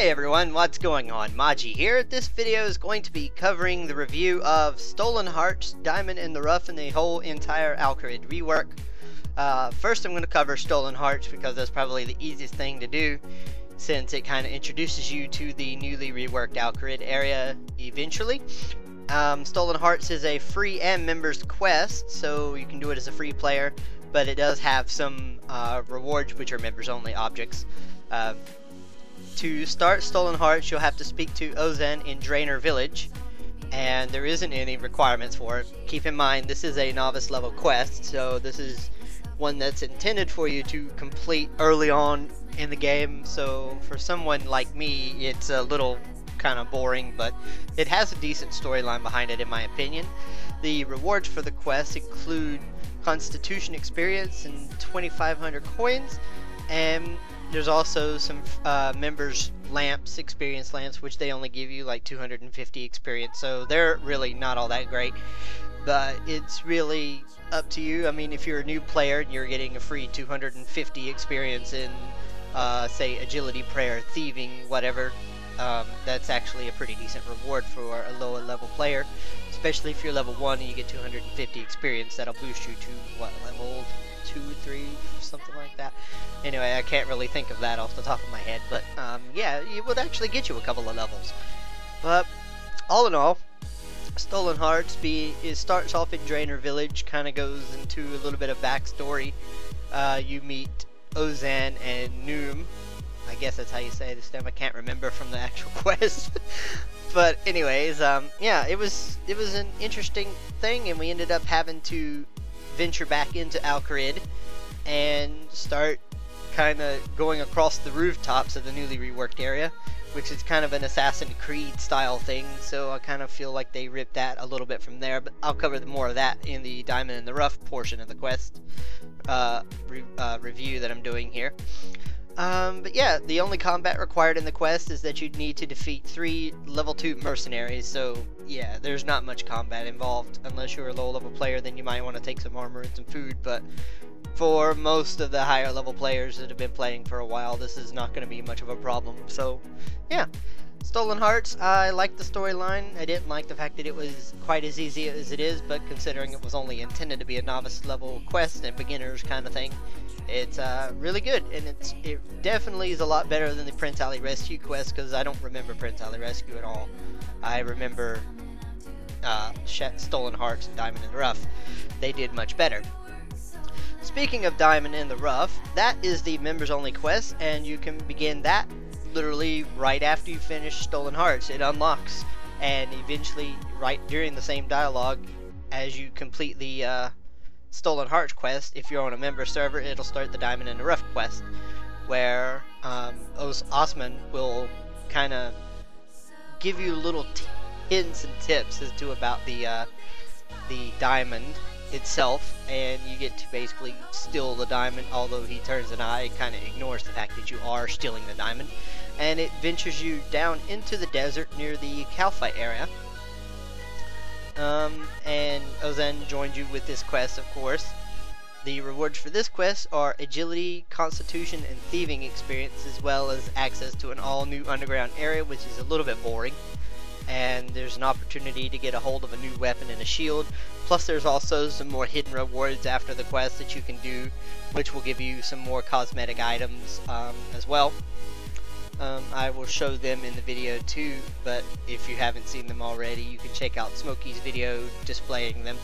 Hey everyone, what's going on? Maji here. This video is going to be covering the review of Stolen Hearts, Diamond in the Rough, and the whole entire Kharid rework. First I'm going to cover Stolen Hearts because that's probably the easiest thing to do, since it kind of introduces you to the newly reworked Kharid area eventually. Stolen Hearts is a free and members quest, so you can do it as a free player, but it does have some rewards which are members only objects. To start Stolen Hearts, you'll have to speak to Ozan in Draenor Village, and there isn't any requirements for it. Keep in mind, this is a novice level quest, so this is one that's intended for you to complete early on in the game, so for someone like me, it's a little kind of boring, but it has a decent storyline behind it in my opinion. The rewards for the quest include Constitution experience and 2,500 coins, and there's also some members lamps, experience lamps, which they only give you like 250 experience, so they're really not all that great, but it's really up to you. I mean, if you're a new player and you're getting a free 250 experience in say agility, prayer, thieving, whatever, that's actually a pretty decent reward for a lower level player, especially if you're level 1 and you get 250 experience. That'll boost you to what, level 2 or 3, something like that. Anyway, I can't really think of that off the top of my head, but yeah, it would actually get you a couple of levels. But all in all, Stolen Hearts it starts off in Draenor Village, kind of goes into a little bit of backstory. You meet Ozan and Noom. I guess that's how you say this name. I can't remember from the actual quest. But anyways, yeah, it was an interesting thing, and we ended up having to venture back into Kharid and start kind of going across the rooftops of the newly reworked area, which is kind of an Assassin's Creed style thing, so I kind of feel like they ripped that a little bit from there, but I'll cover more of that in the Diamond in the Rough portion of the quest review that I'm doing here. But yeah, the only combat required in the quest is that you'd need to defeat 3 level 2 mercenaries, so yeah, there's not much combat involved. Unless you're a low level player, then you might want to take some armor and some food, but for most of the higher level players that have been playing for a while, this is not going to be much of a problem. So yeah, Stolen Hearts, I liked the storyline. I didn't like the fact that it was quite as easy as it is, but considering it was only intended to be a novice level quest and beginners kind of thing, it's really good, and it definitely is a lot better than the Prince Ali Rescue quest, because I don't remember Prince Ali Rescue at all. I remember Stolen Hearts and Diamond in the Rough. They did much better. Speaking of Diamond in the Rough, that is the members only quest, and you can begin that literally right after you finish Stolen Hearts. It unlocks, and eventually right during the same dialogue as you complete the Stolen Hearts quest, if you're on a member server, it'll start the Diamond in the Rough quest, where Ozan will kind of give you little hints and tips as to about the diamond itself, and you get to basically steal the diamond, although he turns an eye and kind of ignores the fact that you are stealing the diamond, and it ventures you down into the desert near the Calphite area. And Ozan joined you with this quest, of course. The rewards for this quest are agility, constitution, and thieving experience, as well as access to an all-new underground area, which is a little bit boring. And there's an opportunity to get a hold of a new weapon and a shield. Plus there's also some more hidden rewards after the quest that you can do, which will give you some more cosmetic items as well. I will show them in the video too, but if you haven't seen them already, you can check out Smokey's video displaying them.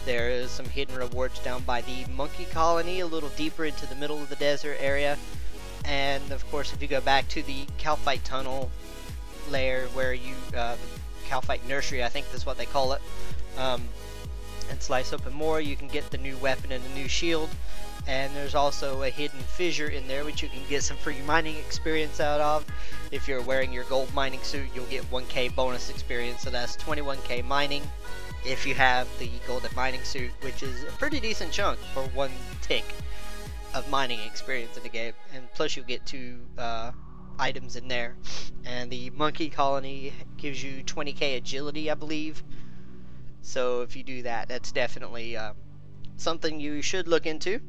There is some hidden rewards down by the monkey colony, a little deeper into the middle of the desert area. And of course, if you go back to the Calphite tunnel layer, where you the Calphite nursery, I think that's what they call it, and slice open more, you can get the new weapon and the new shield. And there's also a hidden fissure in there which you can get some free mining experience out of. If you're wearing your gold mining suit, you'll get 1k bonus experience, so that's 21k mining if you have the golden mining suit, which is a pretty decent chunk for 1 tick of mining experience in the game. And plus you get 2 items in there, and the monkey colony gives you 20k agility, I believe. So if you do that, that's definitely something you should look into.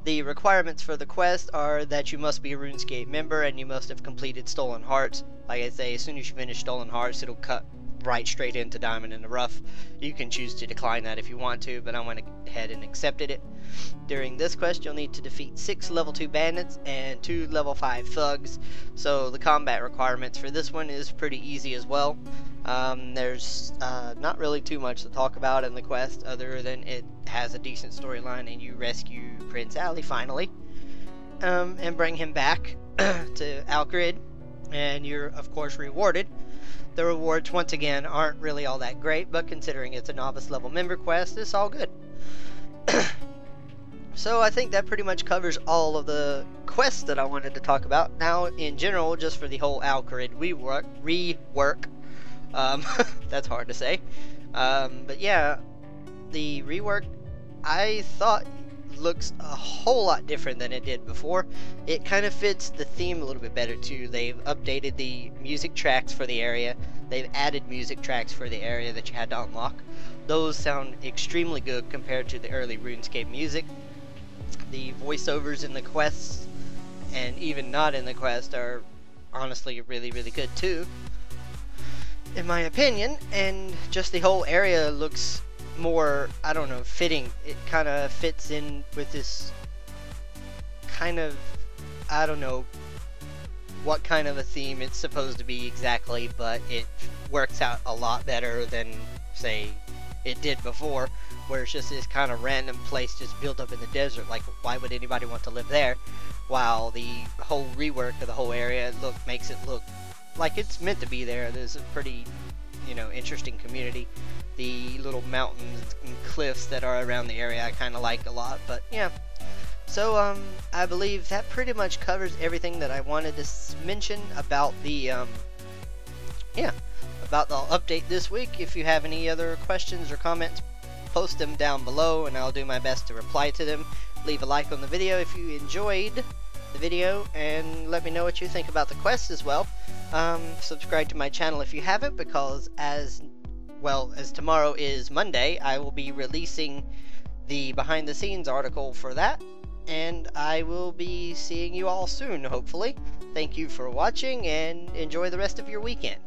The requirements for the quest are that you must be a RuneScape member and you must have completed Stolen Hearts. Like I say, as soon as you finish Stolen Hearts, it'll cut right straight into Diamond in the Rough. You can choose to decline that if you want to, but I went ahead and accepted it. During this quest, you'll need to defeat 6 level 2 bandits and 2 level 5 thugs, so the combat requirements for this one is pretty easy as well. There's not really too much to talk about in the quest other than it has a decent storyline and you rescue Prince Ali finally, and bring him back to Alkrid, and you're of course rewarded. The rewards once again aren't really all that great, but considering it's a novice level member quest, it's all good. So I think that pretty much covers all of the quests that I wanted to talk about. Now in general, just for the whole Kharid rework, that's hard to say, but yeah, the rework I thought looks a whole lot different than it did before. It kind of fits the theme a little bit better too. They've updated the music tracks for the area. They've added music tracks for the area that you had to unlock. Those sound extremely good compared to the early RuneScape music. The voiceovers in the quests, and even not in the quest, are honestly really good too, in my opinion. And just the whole area looks more, I don't know, fitting. It kind of fits in with this kind of, I don't know what kind of a theme it's supposed to be exactly, but it works out a lot better than, say, it did before, where it's just this kind of random place just built up in the desert. Like, why would anybody want to live there? While the whole rework of the whole area makes it look like it's meant to be there. There's a pretty, you know, interesting community. The little mountains and cliffs that are around the area I kind of like a lot. But yeah, so I believe that pretty much covers everything that I wanted to mention about the about the update this week. If you have any other questions or comments, post them down below and I'll do my best to reply to them. Leave a like on the video if you enjoyed the video, and let me know what you think about the quest as well. Subscribe to my channel if you haven't, because as well as tomorrow is Monday, I will be releasing the behind the scenes article for that, and I will be seeing you all soon, hopefully. Thank you for watching and enjoy the rest of your weekend.